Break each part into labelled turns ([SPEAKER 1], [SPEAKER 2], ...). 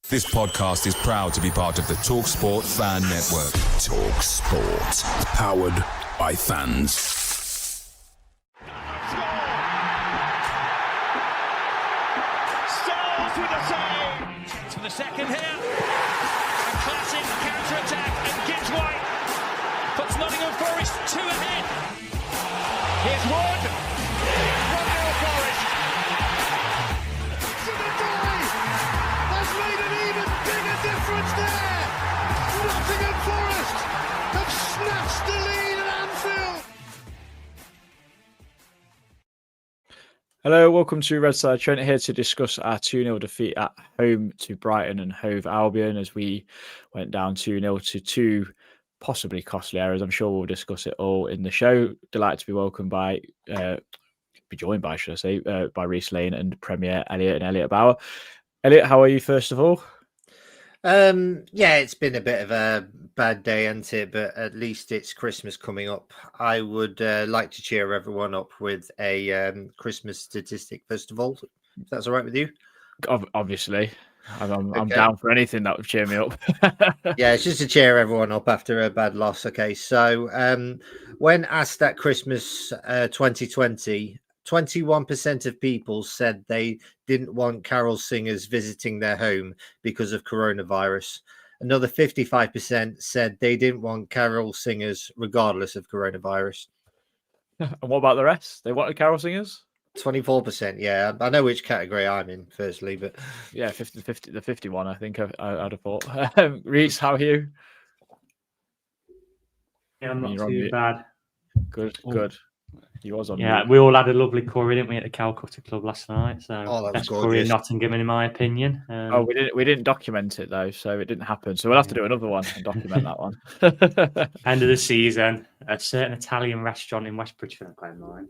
[SPEAKER 1] This podcast is proud to be part of the TalkSPORT Fan Network. TalkSPORT. Powered by fans.
[SPEAKER 2] Styles with a save. To the second here. A classic counter-attack, and Gibbs White puts Nottingham Forest 2 ahead. Here's Wood. 1-0 Forest. To the goal. Has made an even bigger difference there. Nottingham Forest have snatched the lead at Anfield.
[SPEAKER 3] Hello, welcome to Red Side. Trent here to discuss our 2-0 defeat at home to Brighton and Hove Albion as we went down 2-0 to two possibly costly errors. I'm sure we'll discuss it all in the show. Delighted to be welcomed by, joined by, by Reece Lane and Premier Elliot and Elliot Bauer. Elliot, how are you first of all?
[SPEAKER 4] Yeah, it's been a bit of a bad day, hasn't it? But at least it's Christmas coming up. I would like to cheer everyone up with a Christmas statistic, first of all, if that's all right with you.
[SPEAKER 3] Obviously. I'm
[SPEAKER 4] Okay.
[SPEAKER 3] down for anything that would cheer me up.
[SPEAKER 4] Yeah, it's just to cheer everyone up after a bad loss. Okay, so when asked at Christmas 2020, 21% of people said they didn't want carol singers visiting their home because of coronavirus. Another 55% said they didn't want carol singers regardless of coronavirus.
[SPEAKER 3] And what about the rest? They wanted carol singers?
[SPEAKER 4] 24%, yeah. I know which category I'm in, firstly, but
[SPEAKER 3] Yeah, 50, the 51, I think I'd have thought. Reece, how are you?
[SPEAKER 5] Yeah, I'm not
[SPEAKER 3] You're on
[SPEAKER 5] too
[SPEAKER 3] mute.
[SPEAKER 5] bad.
[SPEAKER 3] Good. He was on
[SPEAKER 5] Yeah,
[SPEAKER 3] mute.
[SPEAKER 5] we all had a lovely curry, didn't we, at the Calcutta Club last night? So
[SPEAKER 4] Oh, that was
[SPEAKER 5] best curry in
[SPEAKER 4] gorgeous.
[SPEAKER 5] Nottingham, in my opinion.
[SPEAKER 3] We didn't document it though, so it didn't happen. So we'll have to do another one and document that one.
[SPEAKER 5] End of the season, a certain Italian restaurant in West Bridgeford, I don't mind.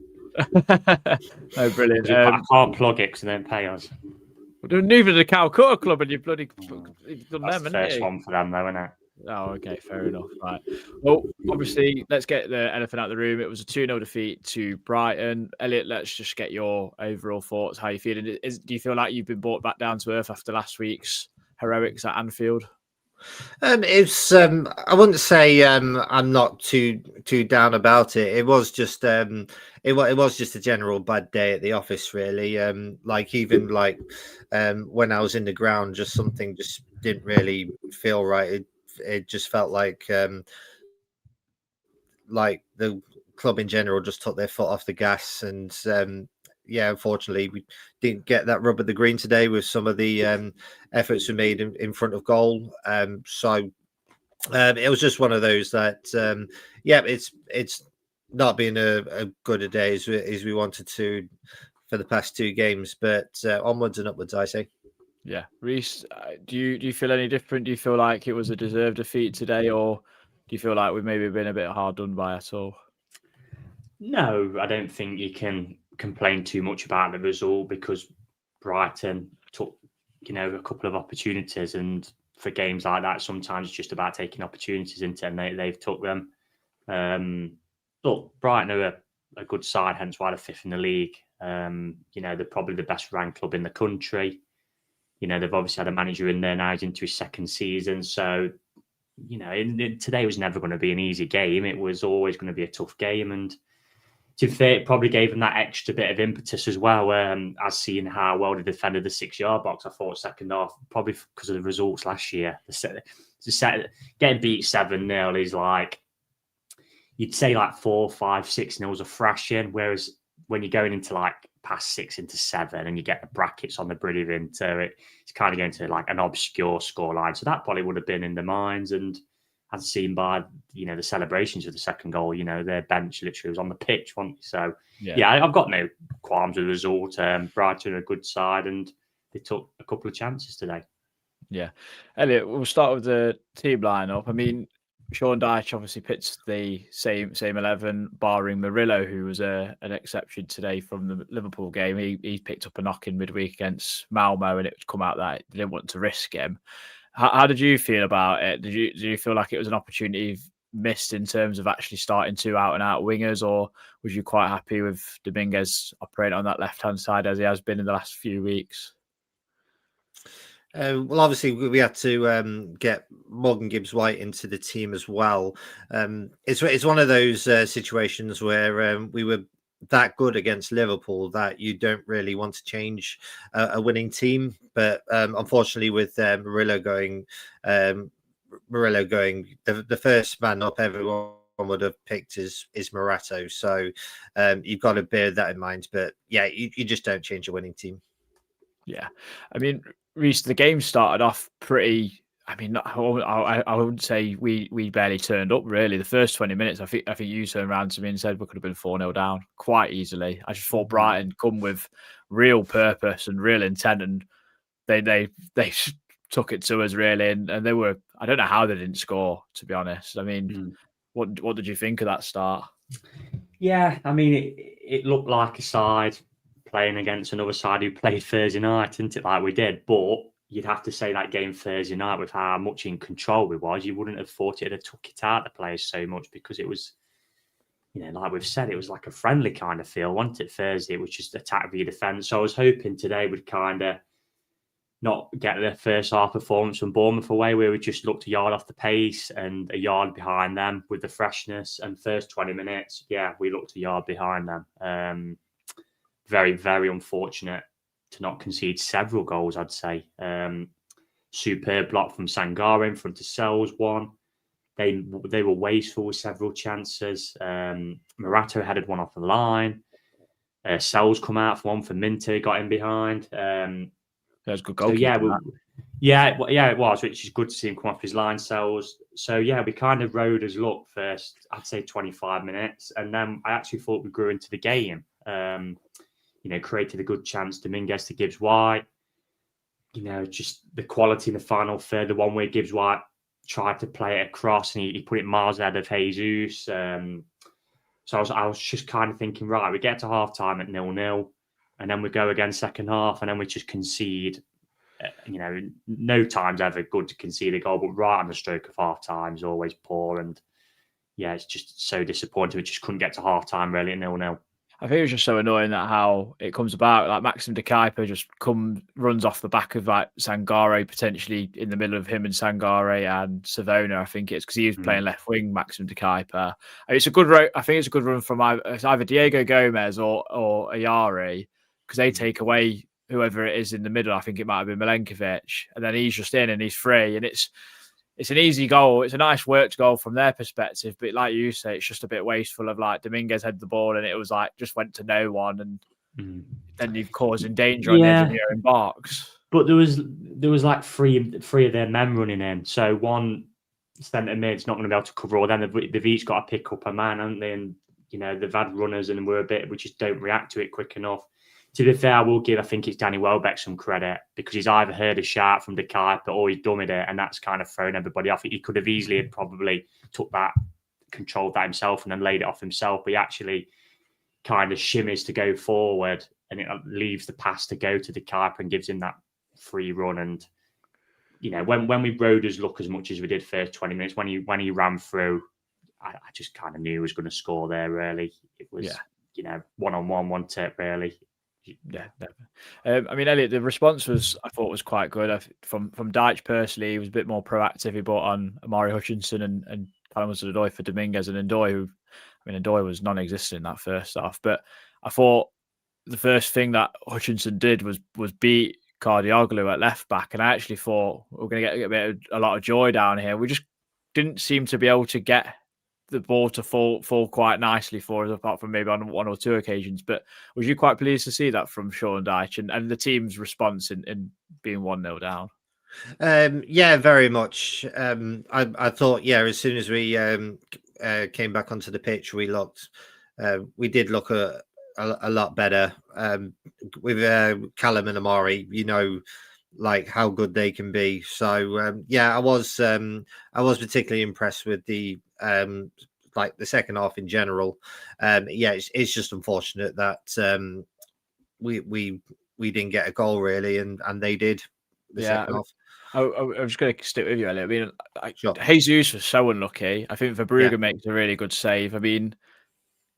[SPEAKER 3] No, brilliant.
[SPEAKER 5] I can't plug it because they don't pay us.
[SPEAKER 3] Neither the Calcutta Club, and you've bloody done
[SPEAKER 5] That's
[SPEAKER 3] them,
[SPEAKER 5] the
[SPEAKER 3] haven't
[SPEAKER 5] first
[SPEAKER 3] you?
[SPEAKER 5] one for them, though, isn't it?
[SPEAKER 3] Oh, okay, fair enough. Right. Well, obviously, let's get the elephant out of the room. It was a 2-0 defeat to Brighton. Elliot, let's just get your overall thoughts. How you feeling? Do you feel like you've been brought back down to earth after last week's heroics at Anfield?
[SPEAKER 4] It's I wouldn't say I'm not too down about it. It was just it was just a general bad day at the office, really. When I was in the ground, just something just didn't really feel right. It just felt like the club in general just took their foot off the gas, and yeah, unfortunately, we didn't get that rub of the green today with some of the efforts we made in front of goal. So it was just one of those that, it's not been a good a day as we wanted to for the past two games, but onwards and upwards, I say.
[SPEAKER 3] Yeah, Reece, do you feel any different? Do you feel like it was a deserved defeat today, or do you feel like we've maybe been a bit hard done by at all?
[SPEAKER 5] No, I don't think you can complain too much about the result because Brighton took, a couple of opportunities, and for games like that, sometimes it's just about taking opportunities into, and they've took them. Look, Brighton are a good side, hence why they're fifth in the league. They're probably the best ranked club in the country. They've obviously had a manager in there now, he's into his second season. So, today was never going to be an easy game. It was always going to be a tough game. And to be fair, it probably gave them that extra bit of impetus as well. As seeing how well they defended the 6-yard box, I thought second half, probably because of the results last year. Getting beat 7-0 is like, you'd say like 4, 5, 6-0 is a thrashing. Whereas when you're going into like past 6 into 7 and you get the brackets on the brilliant, it's kind of going to like an obscure scoreline. So that probably would have been in the minds, and as seen by, the celebrations of the second goal, their bench literally was on the pitch, wasn't it? So, yeah, I've got no qualms with the result. Brighton are a good side, and they took a couple of chances today.
[SPEAKER 3] Yeah. Elliot, we'll start with the team lineup. I mean, Sean Dyche obviously pitched the same 11, barring Murillo, who was an exception today from the Liverpool game. He picked up a knock in midweek against Malmo, and it come out that they didn't want to risk him. How did you feel about it? Do you feel like it was an opportunity missed in terms of actually starting two out-and-out wingers, or was you quite happy with Dominguez operating on that left-hand side as he has been in the last few weeks?
[SPEAKER 4] Well, obviously, we had to get Morgan Gibbs-White into the team as well. It's one of those situations where we were that good against Liverpool that you don't really want to change a winning team. But unfortunately, with Murillo going, the first man up, everyone would have picked is Morato. So you've got to bear that in mind. But yeah, you just don't change a winning team.
[SPEAKER 3] Yeah, I mean, Reece, the game started off pretty. I mean, I wouldn't say we barely turned up really. The first 20 minutes, I think you turned around to me and said we could have been 4-0 down quite easily. I just thought Brighton come with real purpose and real intent, and they took it to us really, and they were. I don't know how they didn't score, to be honest. I mean, what did you think of that start?
[SPEAKER 5] Yeah, I mean, it looked like a side playing against another side who played Thursday night, didn't it? Like we did, but you'd have to say that game Thursday night, with how much in control we was, you wouldn't have thought it'd have took it out the players so much, because it was, like we've said, it was like a friendly kind of feel, wasn't it? Thursday, it was just attack via defence. So I was hoping today would kind of not get the first half performance from Bournemouth away, where we just looked a yard off the pace and a yard behind them with the freshness. And first 20 minutes, yeah, we looked a yard behind them. Very, very unfortunate to not concede several goals, I'd say. Superb block from Sangare in front of Sells, one. They were wasteful with several chances. Morato headed one off the line. Sells come out for one for Minter, got in behind. That
[SPEAKER 3] was a good goal.
[SPEAKER 5] So it was, which is good to see him come off his line, Sells. So yeah, we kind of rode as luck first, I'd say 25 minutes. And then I actually thought we grew into the game. Created a good chance, Dominguez to Gibbs-White. Just the quality in the final third, the one where Gibbs-White tried to play it across and he put it miles ahead of Jesus. So I was just kind of thinking, right, we get to half time at 0-0 and then we go again second half and then we just concede. No time's ever good to concede a goal, but right on the stroke of half time is always poor. And yeah, it's just so disappointing. We just couldn't get to half time really at 0-0.
[SPEAKER 3] I think it was just so annoying that how it comes about. Like Maxim de Kuyper just runs off the back of like Sangare, potentially in the middle of him and Sangare and Savona. I think it's because he was playing left wing, Maxim de Kuyper. It's a good I think it's a good run from either Diego Gomez or Ayari, because they take away whoever it is in the middle. I think it might have been Milenkovic, and then he's just in and he's free, and it's an easy goal. It's a nice worked goal from their perspective, but like you say, it's just a bit wasteful of like Dominguez had the ball and it was like just went to no one, and then you're causing danger on the edge of your own box.
[SPEAKER 5] But there was like three of their men running in, so one centre mid's not going to be able to cover all. Then they've each got to pick up a man, haven't they? And they've had runners and we just don't react to it quick enough. To be fair, I will give, I think it's Danny Welbeck some credit, because he's either heard a shout from de Kuyper or he's dummied it, and that's kind of thrown everybody off. He could have easily probably controlled that himself and then laid it off himself, but he actually kind of shimmies to go forward and it leaves the pass to go to de Kuyper and gives him that free run. And, when we rode his luck as much as we did first 20 minutes, when he ran through, I just kind of knew he was going to score there, really. It was, one-on-one, one tip, really.
[SPEAKER 3] Yeah, definitely. I mean, Elliot, the response I thought was quite good. From Dyche personally, he was a bit more proactive. He brought on Amari Hutchinson and Callum Hudson-Odoi for Dominguez and Ndoi, Ndoi was non-existent in that first half. But I thought the first thing that Hutchinson did was beat Cardioglu at left back, and I actually thought we were going to get a lot of joy down here. We just didn't seem to be able to get the ball to fall quite nicely for us, apart from maybe on one or two occasions. But was you quite pleased to see that from Sean Dyche and the team's response in being 1-0 down?
[SPEAKER 4] Yeah, very much. I thought, as soon as we came back onto the pitch, we did look a lot better with Callum and Amari. Like how good they can be. So I was particularly impressed with the the second half in general. It's just unfortunate that we didn't get a goal really, and they did the second half.
[SPEAKER 3] I was just going to stick with you, Elliot. I mean,
[SPEAKER 4] Sure.
[SPEAKER 3] Jesus was so unlucky. I think Verbrugge makes a really good save. I mean,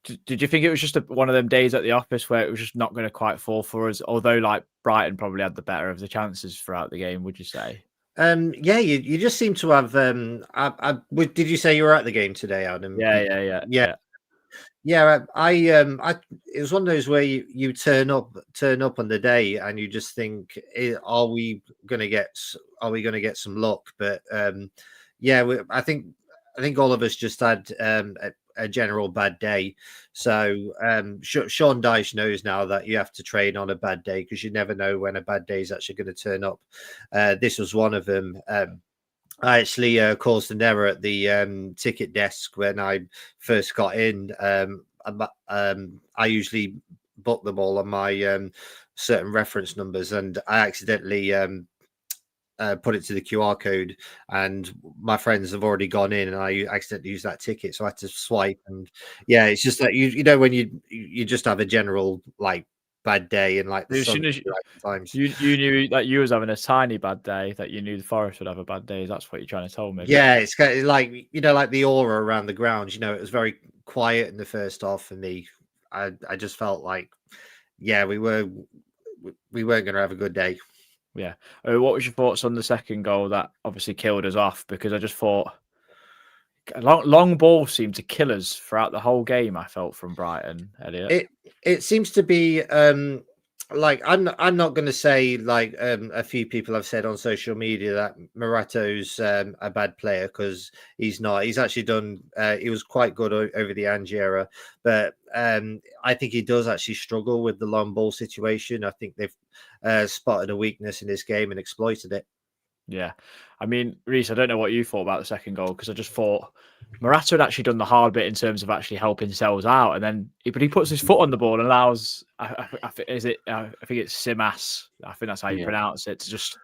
[SPEAKER 3] did you think it was just one of them days at the office where it was just not going to quite fall for us? Although, like Brighton probably had the better of the chances throughout the game, would you say?
[SPEAKER 4] Yeah, you just seem to have. Did you say you were at the game today, Adam?
[SPEAKER 3] Yeah.
[SPEAKER 4] I it was one of those where you turn up on the day and you just think, are we going to get some luck? But I think all of us just had a general bad day. So Sean Dyche knows now that you have to train on a bad day because you never know when a bad day is actually going to turn up. This was one of them. I actually caused an error at the ticket desk when I first got in. I usually book them all on my certain reference numbers, and I accidentally put it to the QR code, and my friends have already gone in, and I accidentally used that ticket, so I had to swipe. And yeah, it's just that you know when you just have a general like bad day, and like
[SPEAKER 3] As soon as
[SPEAKER 4] times
[SPEAKER 3] you knew that you was having a tiny bad day, that you knew the Forest would have a bad day. That's what you're trying to tell me.
[SPEAKER 4] Yeah, it's kind of like, like the aura around the ground. It was very quiet in the first half for me. I just felt like, yeah, we weren't going to have a good day.
[SPEAKER 3] Yeah. What was your thoughts on the second goal that obviously killed us off? Because I just thought long ball seemed to kill us throughout the whole game. I felt from Brighton, Elliot.
[SPEAKER 4] It seems to be like I'm not going to say like a few people have said on social media that Morato's a bad player, because he's not. He's actually done. He was quite good over the Ange era, but I think he does actually struggle with the long ball situation. I think they've spotted a weakness in this game and exploited it.
[SPEAKER 3] Yeah. I mean, Reece, I don't know what you thought about the second goal, because I just thought Morata had actually done the hard bit in terms of actually helping Sells out, and then he puts his foot on the ball and allows, I think it's Simas, I think that's how you pronounce it, to just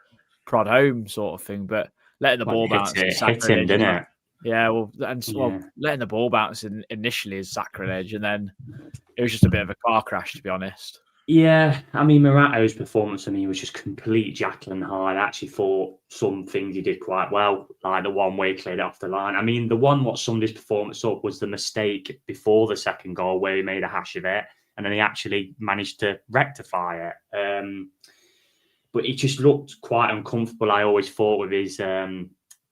[SPEAKER 3] prod home sort of thing. But letting the ball bounce,
[SPEAKER 5] hit him, didn't it?
[SPEAKER 3] Yeah, letting the ball bounce initially is sacrilege, and then it was just a bit of a car crash, to be honest.
[SPEAKER 5] Yeah, I mean, Morato's performance, was just complete Jekyll and Hyde. I actually thought some things he did quite well, like the one where he cleared off the line. I mean, the one what summed his performance up was the mistake before the second goal where he made a hash of it, and then he actually managed to rectify it. But he just looked quite uncomfortable, I always thought, with his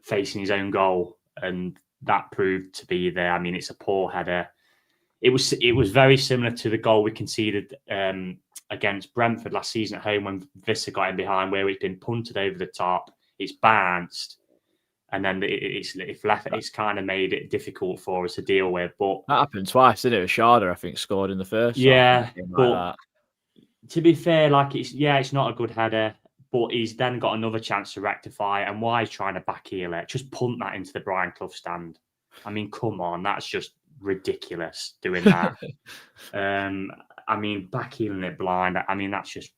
[SPEAKER 5] facing his own goal, and that proved to be there. I mean, it's a poor header. It was very similar to the goal we conceded against Brentford last season at home when Vesta got in behind, where it's been punted over the top, it's bounced, and then it's kind of made it difficult for us to deal with. But
[SPEAKER 3] that happened twice, didn't it? Shada, I think, scored in the first.
[SPEAKER 5] Yeah, but to be fair, it's not a good header, but he's then got another chance to rectify it. And why he's trying to backheel it? Just punt that into the Brian Clough stand. I mean, come on, that's just ridiculous doing that. Backheeling it blind. That's just.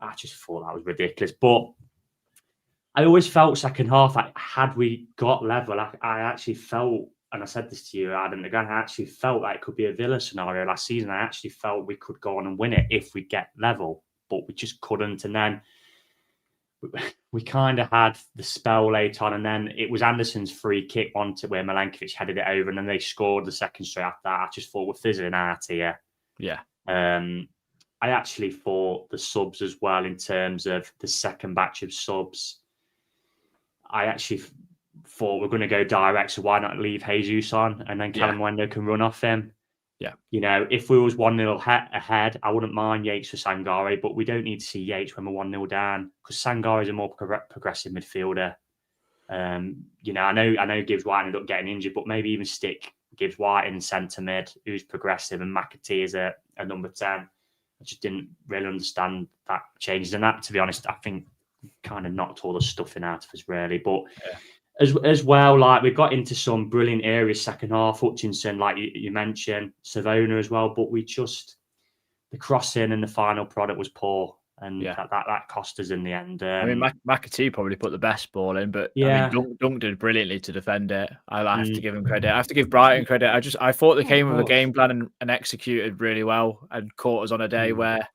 [SPEAKER 5] I just thought that was ridiculous. But I always felt second half, had we got level, I actually felt, and I said this to you, Adam, again, I actually felt like it could be a Villa scenario last season. I actually felt we could go on and win it if we get level, but we just couldn't. And then we kind of had the spell late on, and then it was Anderson's free kick where Milenkovic headed it over, and then they scored the second straight after that. I just thought we're fizzling out here.
[SPEAKER 3] Yeah.
[SPEAKER 5] I actually thought the subs as well, in terms of the second batch of subs, I actually thought we're going to go direct, so why not leave Jesus on, and then Callum Wendo can run off him.
[SPEAKER 3] Yeah.
[SPEAKER 5] If we was 1-0 ahead, I wouldn't mind Yates for Sangare, but we don't need to see Yates when we're 1-0 down, because Sangare is a more progressive midfielder. I know Gibbs White ended up getting injured, but maybe even stick Gibbs White in centre mid, who's progressive, and McAtee is a number 10. I just didn't really understand that changes. And that, to be honest, I think kind of knocked all the stuffing out of us, really. But as well, we got into some brilliant areas second half. Hutchinson, like you mentioned, Savona as well. But the crossing and the final product was poor. And that cost us in the end.
[SPEAKER 3] McAtee probably put the best ball in, but Dunk did brilliantly to defend it. I have to give him credit. I have to give Brighton credit. I thought they came with a game plan and executed really well, and caught us on a day where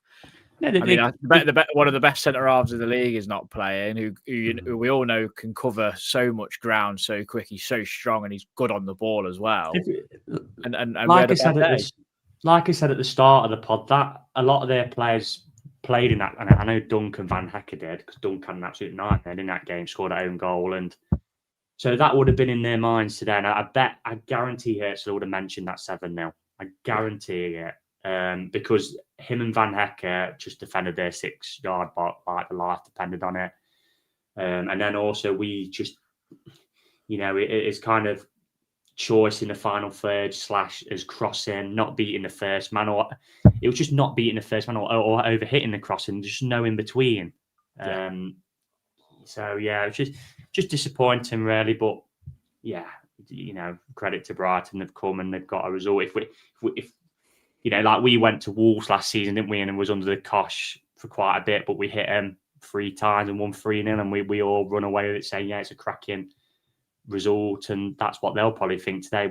[SPEAKER 3] one of the best centre halves of the league is not playing. Who we all know can cover so much ground so quick. He's so strong, and he's good on the ball as well.
[SPEAKER 5] Like I said at the start of the pod, that a lot of their players played in that, and I know Duncan Van Hecker did, because Duncan had an absolute nightmare in that game, scored an own goal, and so that would have been in their minds today. And I guarantee Herzl would have mentioned that 7-0. I guarantee it, because him and Van Hecker just defended their 6-yard box like the life depended on it. And then also we just, it is kind of choice in the final third / as crossing, not beating the first man, or it was just not beating the first man or over hitting the crossing, just no in between. So yeah, it's just disappointing really, but yeah, credit to Brighton, they've come and they've got a result. If like we went to Wolves last season, didn't we, and it was under the cosh for quite a bit, but we hit them 3 times and won 3-0, and we all run away with it saying, yeah, it's a cracking result, and that's what they'll probably think today.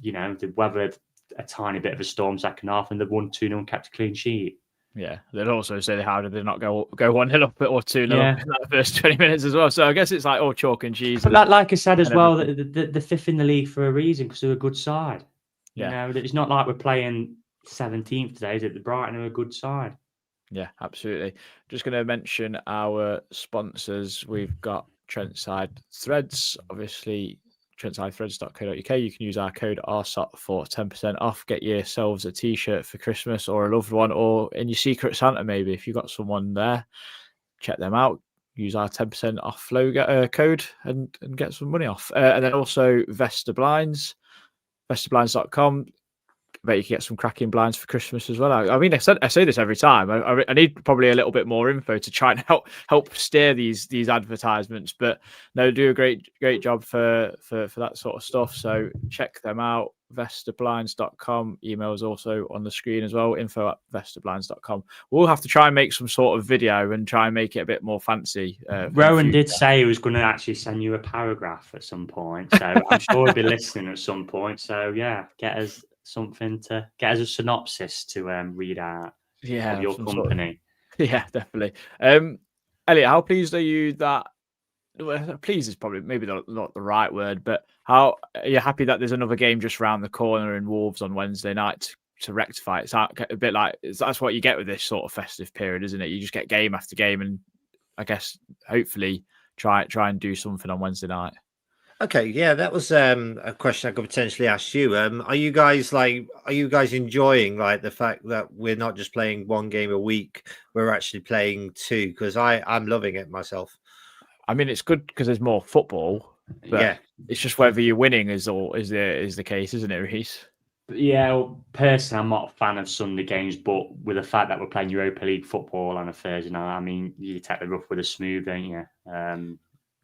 [SPEAKER 5] They've weathered a tiny bit of a storm second half, and they've won 2-0 and kept a clean sheet.
[SPEAKER 3] Yeah, they'd also say, how did they not go 1-0 up or 2-0 up in that first 20 minutes as well? So I guess it's like all chalk and cheese.
[SPEAKER 5] But like I said as well, the fifth in the league for a reason, because they're a good side. Yeah, it's not like we're playing 17th today, is it? The Brighton are a good side.
[SPEAKER 3] Yeah, absolutely. Just going to mention our sponsors. We've got Trent Side Threads, obviously trentsidethreads.co.uk. You can use our code RSOT for 10% off. Get yourselves a t-shirt for Christmas, or a loved one, or in your Secret Santa maybe. If you've got someone there, check them out. Use our 10% off logo code and get some money off. And then also Vesta Blinds, vestablinds.com. I bet you can get some cracking blinds for Christmas as well. I mean, I say this every time. I need probably a little bit more info to try and help steer these advertisements. But no, do a great job for that sort of stuff. So check them out. vestablinds.com. Email is also on the screen as well. info@vestablinds.com. We'll have to try and make some sort of video and try and make it a bit more fancy.
[SPEAKER 5] Rowan did say he was going to actually send you a paragraph at some point, so I'm sure he'll be listening at some point. So yeah, get us a synopsis to read out of your company.
[SPEAKER 3] Yeah, definitely. Elliot, how pleased are you that? Well, pleased is probably maybe not the right word, but how are you happy that there's another game just round the corner in Wolves on Wednesday night to rectify it? It's a bit like that's what you get with this sort of festive period, isn't it? You just get game after game, and I guess hopefully try and do something on Wednesday night.
[SPEAKER 4] Okay, yeah, that was a question I could potentially ask you. Are you guys enjoying like the fact that we're not just playing one game a week, we're actually playing 2? Because I'm loving it myself.
[SPEAKER 3] I mean, it's good because there's more football. But yeah, it's just whether you're winning is the case, isn't it, Reece?
[SPEAKER 5] Yeah, well, personally, I'm not a fan of Sunday games, but with the fact that we're playing Europa League football on a Thursday night, I mean, you take the rough with the smooth, don't you?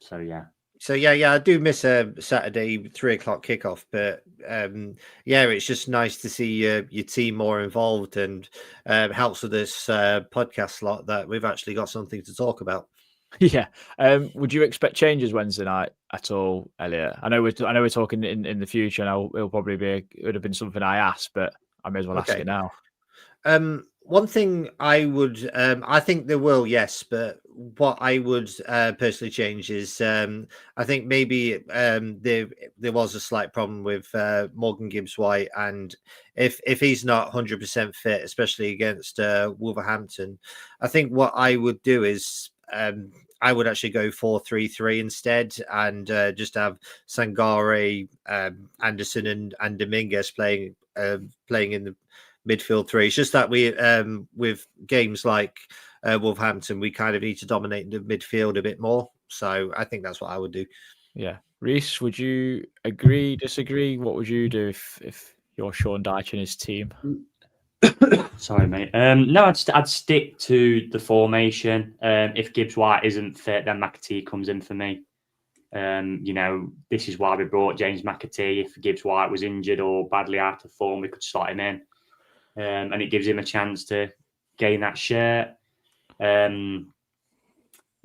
[SPEAKER 5] So yeah.
[SPEAKER 4] So yeah, I do miss a Saturday 3:00 kickoff, but it's just nice to see your team more involved, and helps with this podcast slot that we've actually got something to talk about.
[SPEAKER 3] Yeah. Would you expect changes Wednesday night at all, Elliot? I know we're talking in the future, and it would have been something I asked, but I may as well ask it now.
[SPEAKER 4] One thing I think there will, yes, but what I would personally change is I think maybe there was a slight problem with Morgan Gibbs-White, and if he's not 100% fit, especially against Wolverhampton, I think what I would do is I would actually go 4-3-3 instead, and just have Sangare, Anderson, and Dominguez playing in the midfield 3. It's just that we, with games like Wolverhampton, we kind of need to dominate the midfield a bit more. So I think that's what I would do. Yeah.
[SPEAKER 3] Reece, would you agree, disagree? What would you do if you're Sean Dyche and his team?
[SPEAKER 5] Sorry, mate. No, I'd stick to the formation. If Gibbs-White isn't fit, then McAtee comes in for me. This is why we brought James McAtee. If Gibbs-White was injured or badly out of form, we could slot him in. And it gives him a chance to gain that shirt. The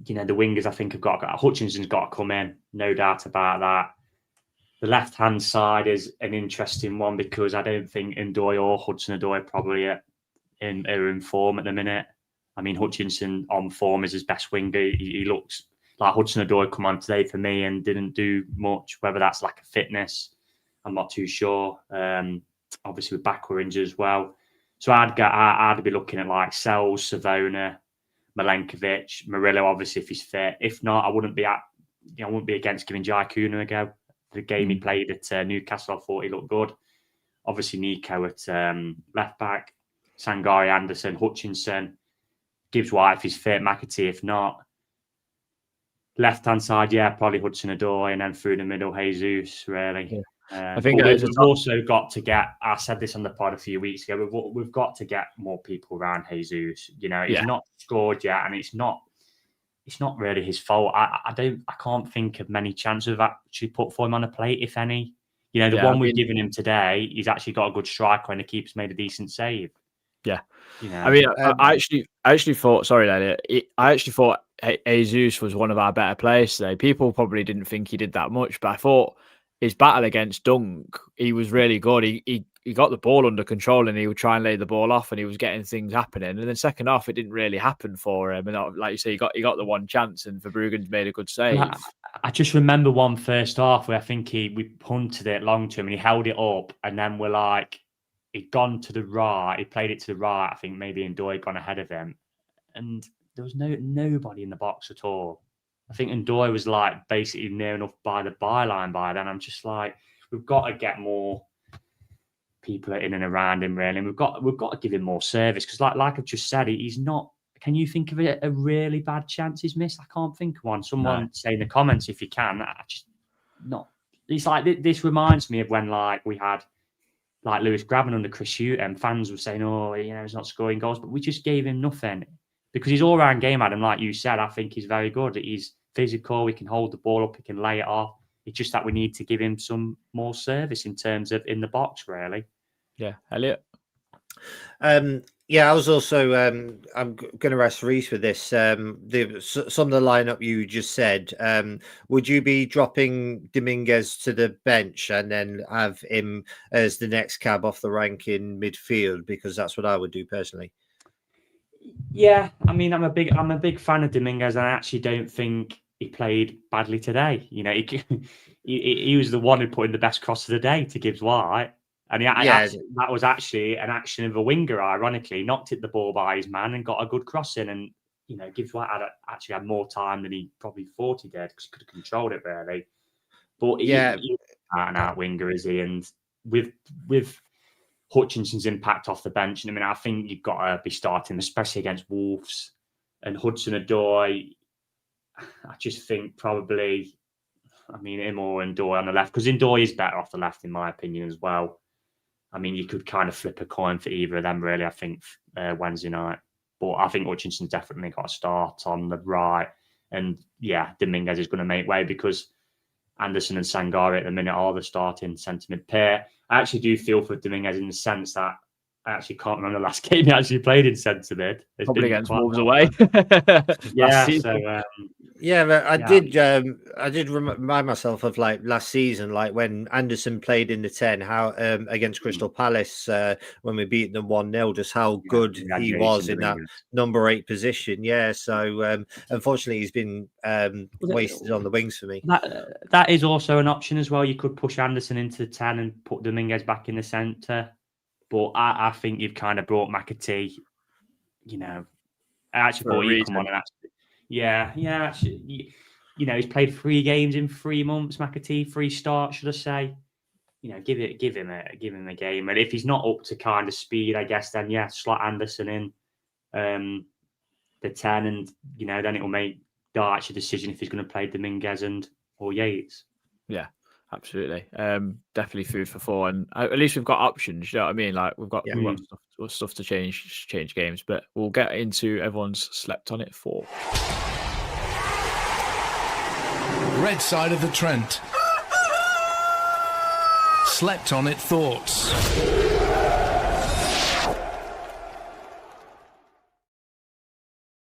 [SPEAKER 5] wingers, I think, Hutchinson's got to come in, no doubt about that. The left-hand side is an interesting one because I don't think Ndoye or Hudson-Odoi probably are in form at the minute. I mean, Hutchinson on form is his best winger. He looks like Hudson-Odoi come on today for me and didn't do much. Whether that's lack of fitness, I'm not too sure. Obviously, with Back were injured as well. So I'd be looking at like Sells, Savona, Milenkovic, Murillo, obviously if he's fit. If not, I wouldn't be against giving Jai Kuna a go. The game he played at Newcastle, I thought he looked good. Obviously Nico at left back, Sangari, Anderson, Hutchinson, Gibbs White if he's fit, McAtee if not. Left hand side, probably Hudson-Odoi, and then through the middle, Jesus. Really.
[SPEAKER 3] Yeah. I think
[SPEAKER 5] we've also got to get. I said this on the pod a few weeks ago. We've got to get more people around Jesus. You know, he's not scored yet, and it's not really his fault. I can't think of many chances we've actually put for him on a plate, if any. You know, the one we've given him today, he's actually got a good striker, and the keeper's made a decent save.
[SPEAKER 3] Yeah,
[SPEAKER 5] you know.
[SPEAKER 3] I mean, I actually thought. Sorry, Elliot. I actually thought Jesus was one of our better players today. People probably didn't think he did that much, but I thought his battle against Dunk, he was really good. He got the ball under control and he would try and lay the ball off, and he was getting things happening. And then second half, it didn't really happen for him. And like you say, he got the one chance, and Verbruggen's made a good save.
[SPEAKER 5] I just remember one first half where I think we punted it long to him and he held it up, and then we're like, he'd gone to the right, he played it to the right. I think maybe Ndoye gone ahead of him, and there was nobody in the box at all. I think Ndoye was like basically near enough by the byline by then. I'm just like, we've got to get more people in and around him, really. And we've got to give him more service, because like I've just said, he's not. Can you think of a really bad chance he's missed? I can't think of one. Someone say in the comments if you can. I just not. It's like this reminds me of when like we had like Lewis Grabban under Chris Hughton, and fans were saying, "Oh, you know, he's not scoring goals," but we just gave him nothing because his all-round game, Adam, like you said, I think he's very good. He's physical. He can hold the ball up. He can lay it off. It's just that we need to give him some more service in terms of in the box, really.
[SPEAKER 3] Yeah, Elliot.
[SPEAKER 4] I was also. I'm going to ask Reece with this. Some of the lineup you just said. Would you be dropping Dominguez to the bench and then have him as the next cab off the rank in midfield? Because that's what I would do personally.
[SPEAKER 5] Yeah, I mean, I'm a big fan of Dominguez, and I actually don't think he played badly today. You know, he was the one who put in the best cross of the day to Gibbs White. And that was actually an action of a winger, ironically. Knocked it the ball by his man and got a good cross in. And, you know, Gibbs White actually had more time than he probably thought he did, because he could have controlled it, really. But he's an out winger, is he? And with Hutchinson's impact off the bench, and I mean, I think you've got to be starting, especially against Wolves. And Hudson-Odoi, I just think probably, I mean, him or Ndoye on the left, because Ndoye is better off the left, in my opinion, as well. I mean, you could kind of flip a coin for either of them, really, I think, Wednesday night. But I think Hutchinson's definitely got a start on the right. And, Dominguez is going to make way, because Anderson and Sangari at the minute are the starting centre-mid pair. I actually do feel for Dominguez in the sense that I actually can't remember the last game he actually played in centre-mid.
[SPEAKER 3] Probably against Wolves away.
[SPEAKER 4] I did remind myself of like last season, like when Anderson played in the 10, how against Crystal Palace when we beat them 1-0, just how good he was in that number 8 position. Yeah, so unfortunately he's been wasted on the wings for me.
[SPEAKER 5] That is also an option as well. You could push Anderson into the 10 and put Dominguez back in the centre. But I think you've kind of brought McAtee, you know. I actually thought he'd come on and actually, you know, he's played 3 games in 3 months. McAtee, 3 starts, should I say? You know, give him a game. And if he's not up to kind of speed, I guess then slot Anderson in the 10, and you know, then it will make Darch a decision if he's going to play Dominguez or Yates.
[SPEAKER 3] Yeah. Absolutely. Definitely food for thought. And at least we've got options, you know what I mean? Like we've got stuff to change games, but we'll get into everyone's slept on it for.
[SPEAKER 1] Red side of the Trent. Slept on it thoughts.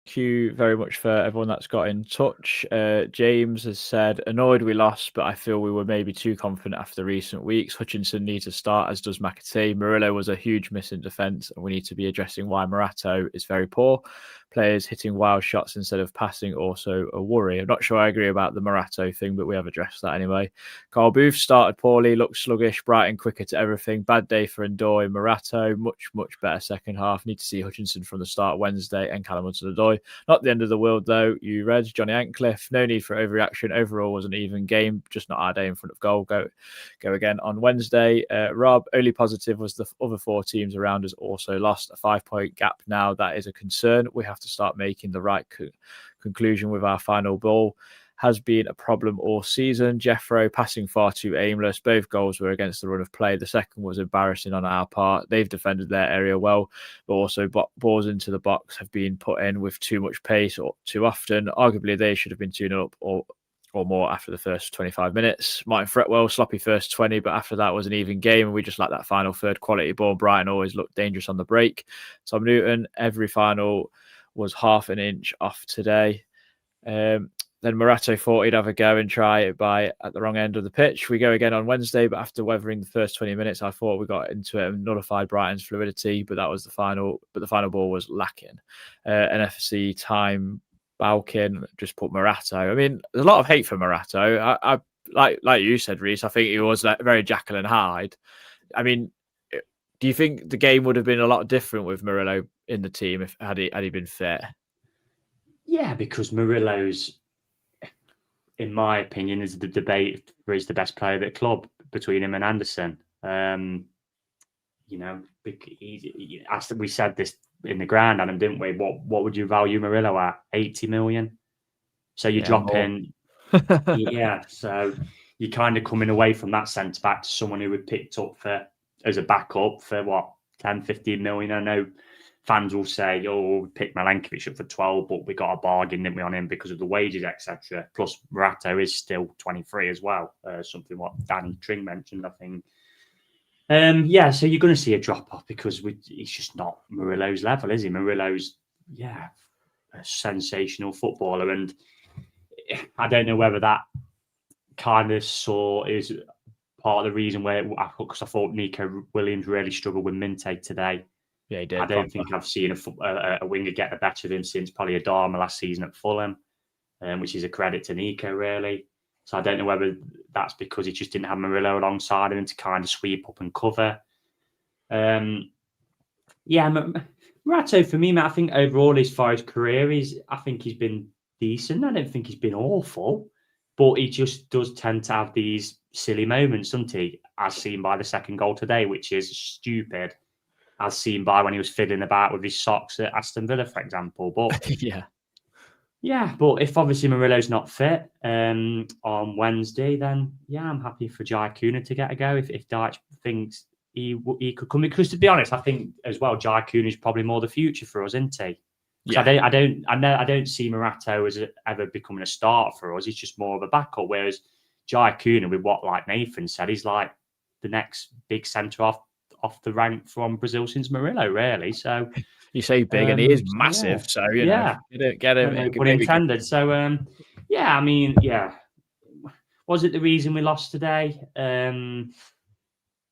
[SPEAKER 3] Thank you very much for everyone that's got in touch. James has said, annoyed we lost, but I feel we were maybe too confident after recent weeks. Hutchinson needs to start, as does McAtee. Murillo was a huge miss in defence, and we need to be addressing why Morato is very poor. players hitting wild shots instead of passing also a worry. I'm not sure I agree about the Morato thing, but we have addressed that anyway. Carl Booth started poorly, looked sluggish. Brighton quicker to everything. Bad day for Ndoye. Morato, much better second half. Need to see Hutchinson from the start Wednesday and Callum Hudson-Odoi. Not the end of the world though. You read Johnny Antcliffe. No need for overreaction. Overall was an even game, just not our day in front of goal. Go again on Wednesday. Rob, only positive was the other 4 teams around us also lost. A 5-point gap now. That is a concern. We have to start making the right conclusion with our final ball. Has been a problem all season. Jeffro passing far too aimless. Both goals were against the run of play. The second was embarrassing on our part. They've defended their area well, but also balls into the box have been put in with too much pace or too often. Arguably, they should have been 2-0 up or more after the first 25 minutes. Martin Fretwell, sloppy first 20, but after that was an even game, and we just like that final third quality ball. Brighton always looked dangerous on the break. Tom Newton, every final was half an inch off today. Then Morato thought he'd have a go and try it at the wrong end of the pitch. We go again on Wednesday, but after weathering the first 20 minutes, I thought we got into it and nullified Brighton's fluidity, but that was the final ball was lacking. NFC time, Balkin just put Morato. I mean, there's a lot of hate for Morato. I like you said, Reece, I think he was very Jekyll and Hyde. I mean, do you think the game would have been a lot different with Murillo in the team had he been fit?
[SPEAKER 5] Yeah, because Murillo's, in my opinion, is the debate for is the best player at the club between him and Anderson. We said this in the ground, Adam, didn't we? What would you value Murillo at? 80 million. So you drop in, So you're kind of coming away from that centre back to someone who would picked up as a backup for what, 10, 15 million. I know fans will say, "Oh, we picked Milankovic up for 12, but we got a bargain, didn't we, on him because of the wages, etc." Plus, Morato is still 23 as well. Something what Danny Tring mentioned, I think. So you're going to see a drop off because he's just not Murillo's level, is he? Murillo's, a sensational footballer, and I don't know whether that kind of is part of the reason because I thought Nico Williams really struggled with Minte today.
[SPEAKER 3] Yeah, he did.
[SPEAKER 5] I don't think I've seen a winger get the better of him since probably Adama last season at Fulham, which is a credit to Nico, really. So I don't know whether that's because he just didn't have Murillo alongside him to kind of sweep up and cover. Morato, for me, Matt, I think overall, as far as career, I think he's been decent. I don't think he's been awful, but he just does tend to have these silly moments, doesn't he? As seen by the second goal today, which is stupid. As seen by when he was fiddling about with his socks at Aston Villa, for example. But but if obviously Murillo's not fit on Wednesday, then I'm happy for Jai Kuna to get a go. If Dyche thinks he could come in, because to be honest, I think as well Jai Kuna is probably more the future for us, isn't he? Yeah. I don't see Morato as ever becoming a starter for us. He's just more of a backup. Whereas Jai Kuna, with what like Nathan said, he's like the next big centre off the rank from Brazil since Murillo, really. So
[SPEAKER 3] you say big, and he is massive. So you know, you don't get him.
[SPEAKER 5] Pun intended. So was it the reason we lost today?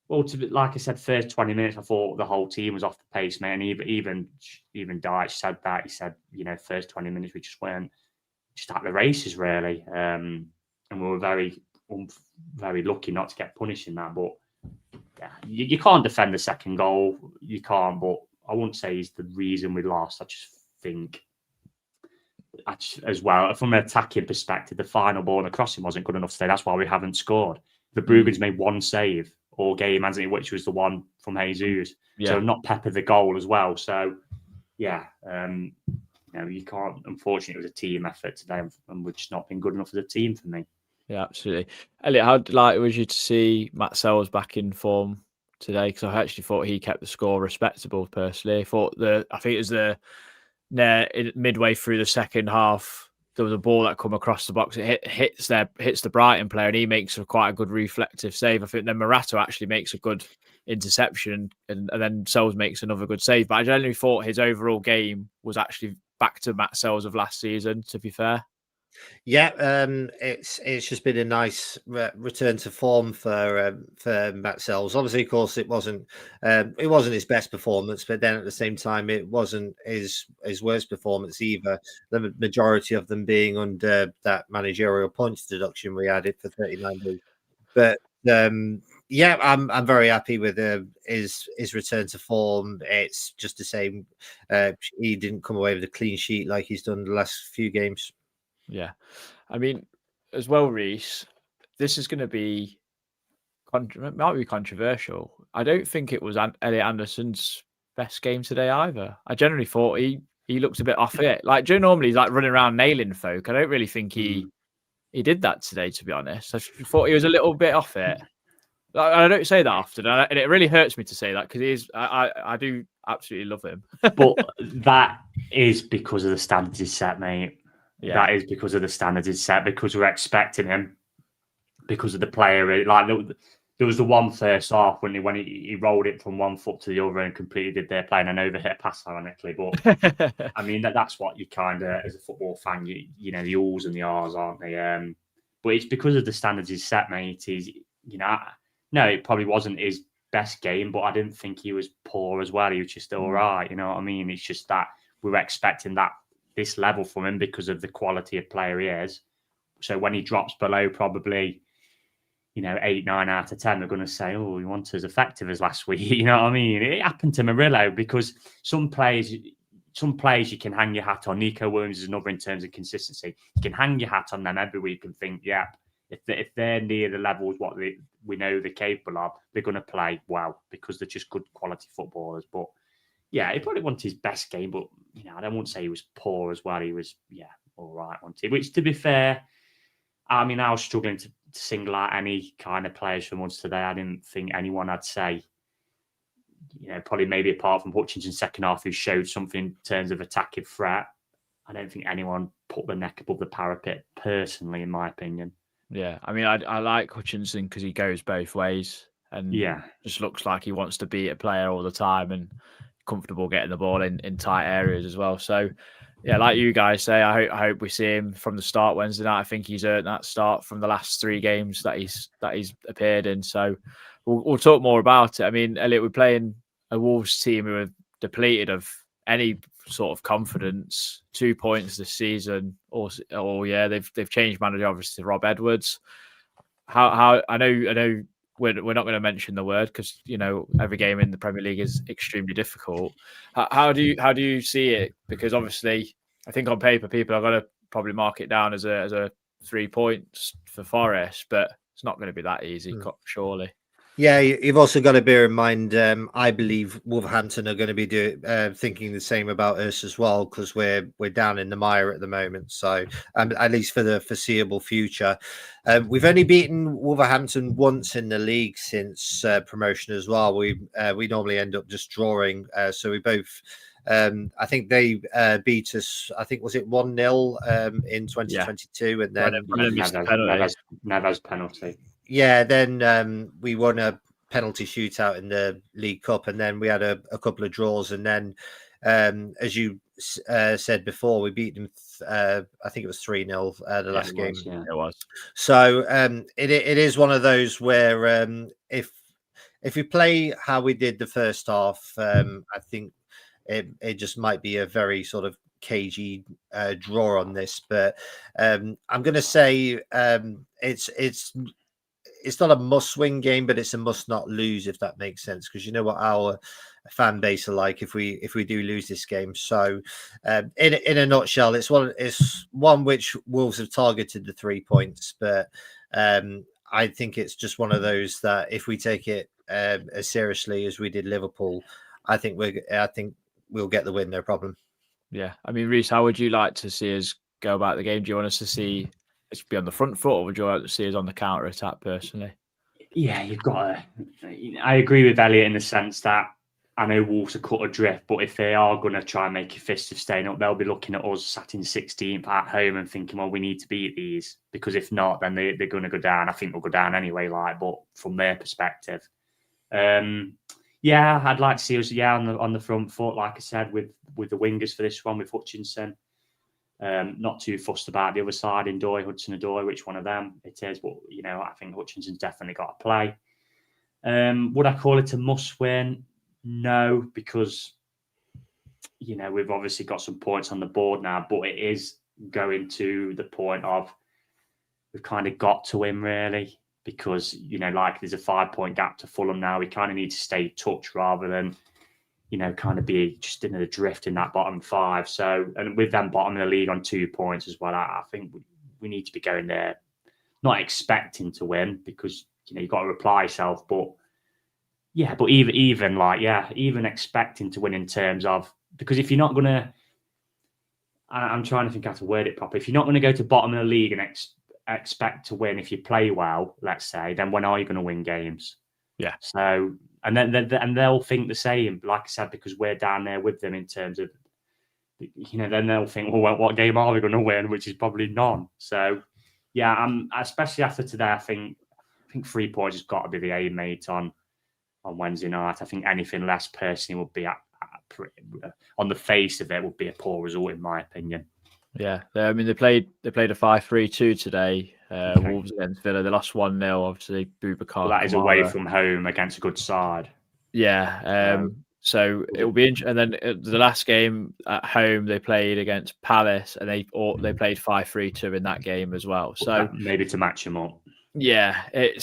[SPEAKER 5] Like I said, first 20 minutes, I thought the whole team was off the pace, mate. And even Dyche said that. He said, first 20 minutes we just weren't just at the races, really. And we were very, very lucky not to get punished in that. But you can't defend the second goal. You can't, but I wouldn't say he's the reason we lost. I just think, as well, from an attacking perspective, the final ball and the crossing wasn't good enough today. That's why we haven't scored. The Bruggen's made one save all game, hasn't he? Which was the one from Jesus. So not peppered the goal as well. So, you can't. Unfortunately, it was a team effort today, and we've just not been good enough as a team for me.
[SPEAKER 3] Yeah, absolutely. Elliot, how delighted was you to see Matt Sells back in form today? Because I actually thought he kept the score respectable, personally. I think it was midway through the second half, there was a ball that come across the box. It hits the Brighton player, and he makes quite a good reflective save. I think then Morato actually makes a good interception, and then Sells makes another good save. But I generally thought his overall game was actually back to Matt Sells of last season, to be fair.
[SPEAKER 4] Yeah, it's just been a nice return to form for Matt Sells. Obviously, of course, it wasn't his best performance, but then at the same time, it wasn't his worst performance either. The majority of them being under that managerial points deduction we added for 39 days. But yeah, I'm very happy with his return to form. It's just the same. He didn't come away with a clean sheet like he's done the last few games.
[SPEAKER 3] Yeah. I mean, as well, Reese, this is going to be might be controversial. I don't think it was Elliot Anderson's best game today either. I generally thought he looked a bit off it. Like Joe normally he's like running around nailing folk. I don't really think he did that today, to be honest. I thought he was a little bit off it. I don't say that often, and it really hurts me to say that because I do absolutely love him.
[SPEAKER 5] But that is because of the standards he's set, mate.
[SPEAKER 3] Yeah.
[SPEAKER 5] That is because of the standards he's set, because we're expecting him, because of the player. Like there was the one first half when he rolled it from one foot to the other and completely did their play and overhit a pass, ironically. But I mean that's what you kind of, as a football fan, you know the alls and the R's, aren't they? But it's because of the standards he's set, mate. No, it probably wasn't his best game, but I didn't think he was poor as well. He was just all right. You know what I mean? It's just that we were expecting this level from him because of the quality of player he is. So when he drops below probably, 8, 9 out of 10, they're going to say, oh, he wasn't as effective as last week. You know what I mean? It happened to Murillo because some players you can hang your hat on. Nico Williams is another in terms of consistency. You can hang your hat on them every week and think, yeah, if they're near the levels what we know they're capable of, they're going to play well because they're just good quality footballers. But yeah, he probably wasn't his best game, but I don't want to say he was poor as well. He was, all right, wasn't he? Which, to be fair, I mean, I was struggling to single out any kind of players from us today. I didn't think anyone I'd say, probably maybe apart from Hutchinson's second half, who showed something in terms of attacking threat. I don't think anyone put the neck above the parapet, personally, in my opinion.
[SPEAKER 3] Yeah, I mean, I like Hutchinson because he goes both ways and just looks like he wants to beat a player all the time and comfortable getting the ball in tight areas as well. So, yeah, like you guys say, I hope we see him from the start Wednesday night. I think he's earned that start from the last 3 games that he's appeared in. So we'll talk more about it. I mean, Elliot, we're playing a Wolves team who are depleted of any sort of confidence. 2 points this season. They've changed manager obviously to Rob Edwards. How I know we're not going to mention the word because every game in the Premier League is extremely difficult. How do you see it? Because obviously, I think on paper people are going to probably mark it down as a 3 points for Forest, but it's not going to be that easy, surely.
[SPEAKER 4] Yeah, you've also got to bear in mind, I believe Wolverhampton are going to be thinking the same about us as well, because we're down in the mire at the moment. So at least for the foreseeable future. We've only beaten Wolverhampton once in the league since promotion as well. We normally end up just drawing. So we both, I think they beat us, I think, was it 1-0 in 2022? And then
[SPEAKER 5] Neves penalty.
[SPEAKER 4] Yeah, then we won a penalty shootout in the League Cup, and then we had a couple of draws, and then, as you said before, we beat them. I think it was 3-0 the last game.
[SPEAKER 3] It was.
[SPEAKER 4] So it is one of those where if we play how we did the first half, I think it just might be a very sort of cagey draw on this. But I'm going to say it's not a must-win game, but it's a must-not-lose, if that makes sense. Because you know what our fan base are like if we do lose this game. So, in a nutshell, it's one which Wolves have targeted the 3 points, but I think it's just one of those that if we take it as seriously as we did Liverpool, I think we'll get the win, no problem.
[SPEAKER 3] Yeah, I mean, Reece, how would you like to see us go about the game? Do you want us to see us be on the front foot, or would you like to see us on the counter attack? Personally,
[SPEAKER 5] yeah, you've got to. I agree with Elliot in the sense that I know Wolves are cut adrift, but if they are going to try and make a fist of staying up, they'll be looking at us sat in 16th at home and thinking, well, we need to beat these, because if not, then they're going to go down. I think they'll go down anyway, but from their perspective. Yeah, I'd like to see us, on the front foot, like I said, with the wingers for this one, with Hutchinson. Not too fussed about the other side, Hudson-Odoi, which one of them it is. But, I think Hutchinson's definitely got to play. Would I call it a must-win? No, because, we've obviously got some points on the board now, but it is going to the point of we've kind of got to win, really, because, there's a 5-point gap to Fulham now. We kind of need to stay touch rather than, kind of be just in the drift in that bottom 5. So, and with them bottom of the league on 2 points as well, I think we need to be going there, not expecting to win because, you've got to reply yourself. But yeah, but even expecting to win in terms of, because if you're not going to, I'm trying to think how to word it properly. If you're not going to go to bottom of the league and expect to win, if you play well, let's say, then when are you going to win games?
[SPEAKER 3] Yeah.
[SPEAKER 5] So, and then they'll think the same, like I said, because we're down there with them in terms of, then they'll think, well, what game are we going to win? Which is probably none. So, yeah, especially after today, I think 3 points has got to be the aim, mate, on Wednesday night. I think anything less personally would be on the face of it would be a poor result, in my opinion.
[SPEAKER 3] Yeah, they played a 5-3-2 today. Wolves against Villa. They lost 1-0. Obviously, Boubacar.
[SPEAKER 5] That is away from home against a good side.
[SPEAKER 3] Yeah. So it will be interesting. And then the last game at home they played against Palace, and they played 5-3-2 in that game as well. So
[SPEAKER 5] maybe to match them up.
[SPEAKER 3] Yeah, it'll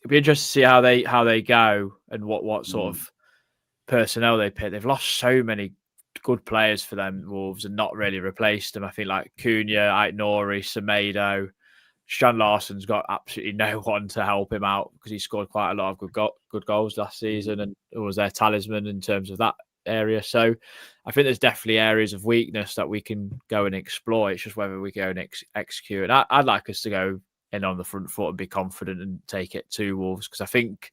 [SPEAKER 3] be interesting to see how they go and what sort of personnel they pick. They've lost so many good players for them, Wolves, and not really replaced them. I think like Cunha, Ait-Nouri, Semedo, Strand Larsen's got absolutely no one to help him out because he scored quite a lot of good goals last season and was their talisman in terms of that area. So I think there's definitely areas of weakness that we can go and explore. It's just whether we go and execute. And I'd like us to go in on the front foot and be confident and take it to Wolves, because I think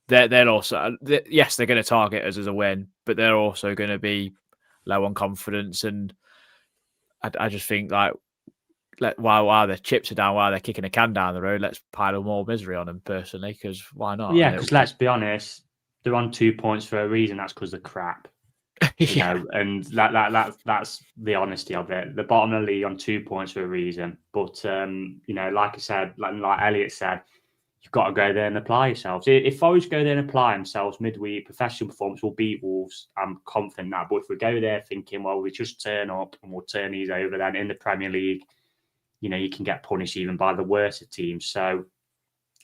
[SPEAKER 3] they're also, yes, they're going to target us as a win, but they're also going to be low on confidence. And I just think while their chips are down, while they're kicking a can down the road, let's pile more misery on them personally, because why not?
[SPEAKER 5] Yeah, because let's be honest, they're on 2 points for a reason. That's because they're crap. And that's the honesty of it. The bottom of the league on 2 points for a reason. But like I said, like Elliot said, you've got to go there and apply yourselves. If Forest go there and apply themselves midweek, professional performance will beat Wolves. I'm confident that. But if we go there thinking, well, we just turn up and we'll turn these over, then in the Premier League, you can get punished even by the worst of teams. So,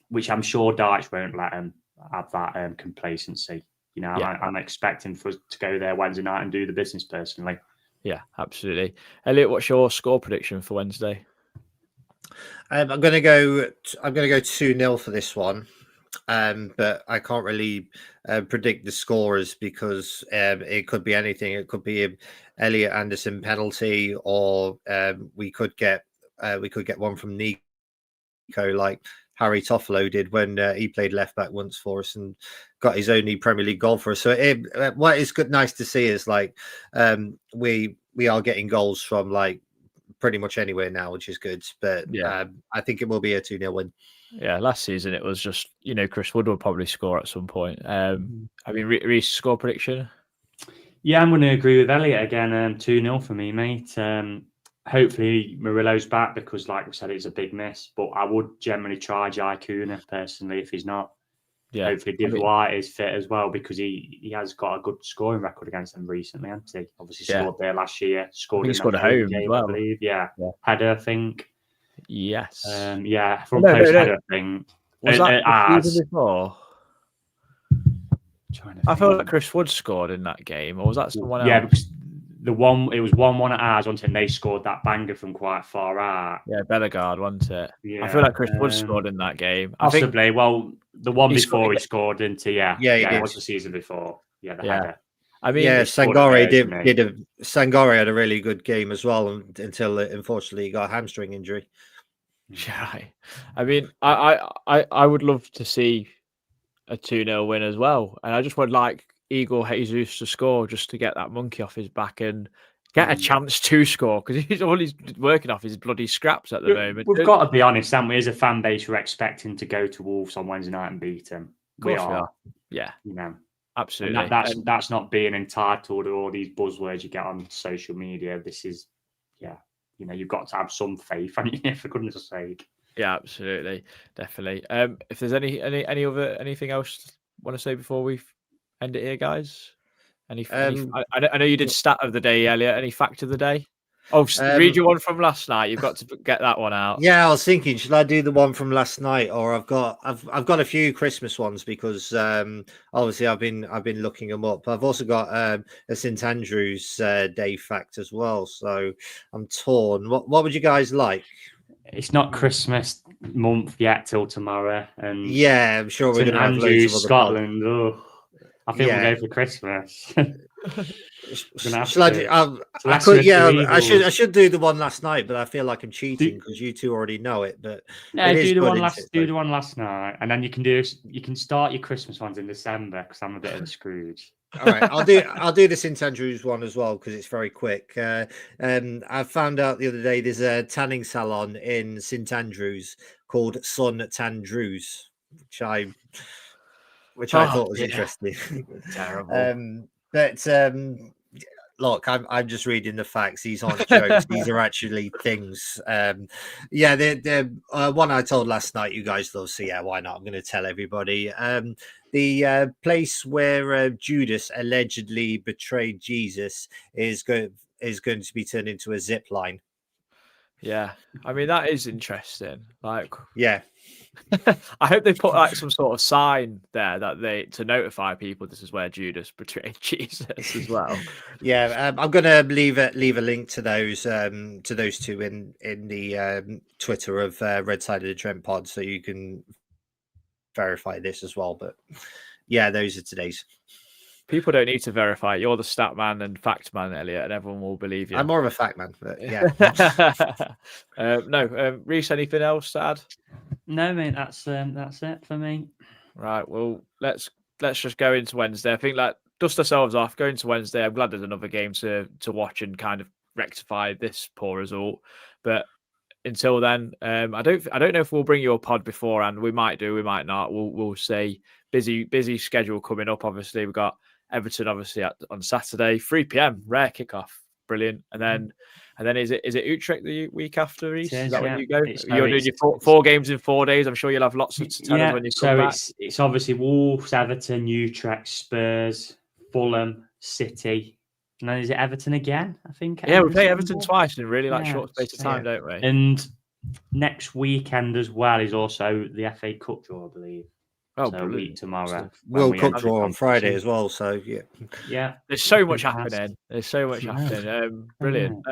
[SPEAKER 5] which I'm sure Dyche won't let them have that complacency. I'm expecting for us to go there Wednesday night and do the business personally. Yeah,
[SPEAKER 3] absolutely. Elliot, what's your score prediction for Wednesday?
[SPEAKER 4] I'm going to go 2-0 for this one, but I can't really predict the scorers because it could be anything. It could be an Elliot Anderson penalty, or we could get one from Nico, like Harry Toffolo did when he played left back once for us and got his only Premier League goal for us. So what is nice to see is we are getting goals from pretty much anywhere now, which is good. But I think it will be a 2-0 win.
[SPEAKER 3] Yeah, last season it was just Chris Wood will probably score at some point. Reece, score prediction?
[SPEAKER 5] Yeah, I'm going to agree with Elliot again. 2-0 for me, mate. Hopefully Murillo's back because, like we said, it's a big miss. But I would generally try Jai Kuna personally if he's not. Yeah. Hopefully Div White is fit as well because he has got a good scoring record against them recently, hasn't he? Obviously scored there last year. Scored at home game, as well. I believe. Yeah. Header, I think.
[SPEAKER 3] Yes.
[SPEAKER 5] Front post header, I think.
[SPEAKER 3] Was that the season before? I felt like Chris Wood scored in that game, or was that someone else?
[SPEAKER 5] Yeah, because it was 1-1 at ours, wasn't it? And they scored that banger from quite far out.
[SPEAKER 3] Yeah, Bellegarde, wasn't it? Yeah, I feel like Chris Wood scored in that game.
[SPEAKER 5] Possibly. The one before he scored into, it was the season before. Yeah, the header.
[SPEAKER 4] Sangare had a really good game as well until unfortunately he got a hamstring injury.
[SPEAKER 3] Yeah, I would love to see a 2-0 win as well, and I just would like Igor Jesus to score just to get that monkey off his back and get a chance to score, because all he's working off is bloody scraps at the moment.
[SPEAKER 5] We've got to be honest, haven't we? As a fan base, we're expecting to go to Wolves on Wednesday night and beat them. We are.
[SPEAKER 3] Yeah. Absolutely.
[SPEAKER 5] And that's not being entitled to all these buzzwords you get on social media. This is, you've got to have some faith, for goodness sake.
[SPEAKER 3] Yeah, absolutely, definitely. If there's anything else want to say before we end it here, guys? I know you did stat of the day, Elliot. Any fact of the day? Oh, read your one from last night. You've got to get that one out.
[SPEAKER 4] Yeah, I was thinking, should I do the one from last night, or I've got a few Christmas ones because obviously I've been looking them up. I've also got a St Andrew's Day fact as well, so I'm torn. What would you guys like?
[SPEAKER 5] It's not Christmas month yet till tomorrow, and
[SPEAKER 4] yeah, I'm sure we're
[SPEAKER 5] St
[SPEAKER 4] going to have loads
[SPEAKER 5] Andrews,
[SPEAKER 4] of other
[SPEAKER 5] Scotland. Oh, I think we'll go for Christmas.
[SPEAKER 4] Shall I could, I should do the one last night, but I feel like I'm cheating because you two already know it. But
[SPEAKER 5] no, do the one last night, and then you can start your Christmas ones in December because I'm a bit of a Scrooge.
[SPEAKER 4] All right, I'll do the St Andrews one as well because it's very quick. I found out the other day there's a tanning salon in St Andrews called Sun Tandrews, which I thought was interesting.
[SPEAKER 3] Terrible.
[SPEAKER 4] Look, I'm just reading the facts. These aren't jokes. These are actually things. The one I told last night, you guys love. So yeah, why not? I'm going to tell everybody. The place where Judas allegedly betrayed Jesus is going to be turned into a zip line.
[SPEAKER 3] Yeah, I mean that is interesting.
[SPEAKER 4] Yeah.
[SPEAKER 3] I hope they put like some sort of sign there to notify people this is where Judas betrayed Jesus as well.
[SPEAKER 4] Yeah, I'm gonna leave a link to those two in the Twitter of Red Side of the Trent Pod, so you can verify this as well. But yeah, those are today's.
[SPEAKER 3] People don't need to verify it. You're the stat man and fact man, Elliot, and everyone will believe you.
[SPEAKER 4] I'm more of a fact man, but yeah.
[SPEAKER 3] No, Reese, anything else to add?
[SPEAKER 5] No, mate, that's it for me.
[SPEAKER 3] Right. Well, let's just go into Wednesday. I think dust ourselves off, go into Wednesday. I'm glad there's another game to watch and kind of rectify this poor result. But until then, I don't know if we'll bring you a pod beforehand. We might do, we might not. We'll say busy schedule coming up. Obviously, we've got Everton on Saturday, 3 p.m. rare kickoff, brilliant. And then is it Utrecht the week after, Reece? Is that when you go? You're doing your four games in 4 days. I'm sure you'll have lots to tell us when you come back.
[SPEAKER 5] It's obviously Wolves, Everton, Utrecht, Spurs, Fulham, City. And then is it Everton again? I think.
[SPEAKER 3] Yeah, we play Everton twice in a really short space of time, don't we?
[SPEAKER 5] And next weekend as well is also the FA Cup draw, I believe.
[SPEAKER 3] Oh,
[SPEAKER 5] so a week tomorrow.
[SPEAKER 4] World Cup draw on Friday as well. So
[SPEAKER 5] yeah.
[SPEAKER 3] There's so much happening. Brilliant.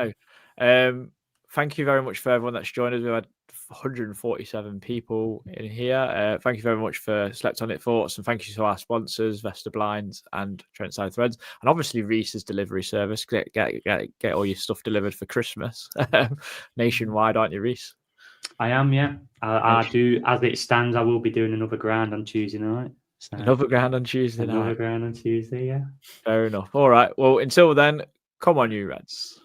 [SPEAKER 3] Thank you very much for everyone that's joined us. We've had 147 people in here. Thank you very much for Slept On It Thoughts, and thank you to our sponsors, Vesta Blinds and Trent Side Threads, and obviously Reese's delivery service. Get all your stuff delivered for Christmas nationwide, aren't you, Reese?
[SPEAKER 5] I am, yeah. I do. As it stands, I will be doing another ground on Tuesday night. So
[SPEAKER 3] another ground on Tuesday night.
[SPEAKER 5] Another ground on Tuesday, yeah.
[SPEAKER 3] Fair enough. All right. Well, until then, come on, you Reds.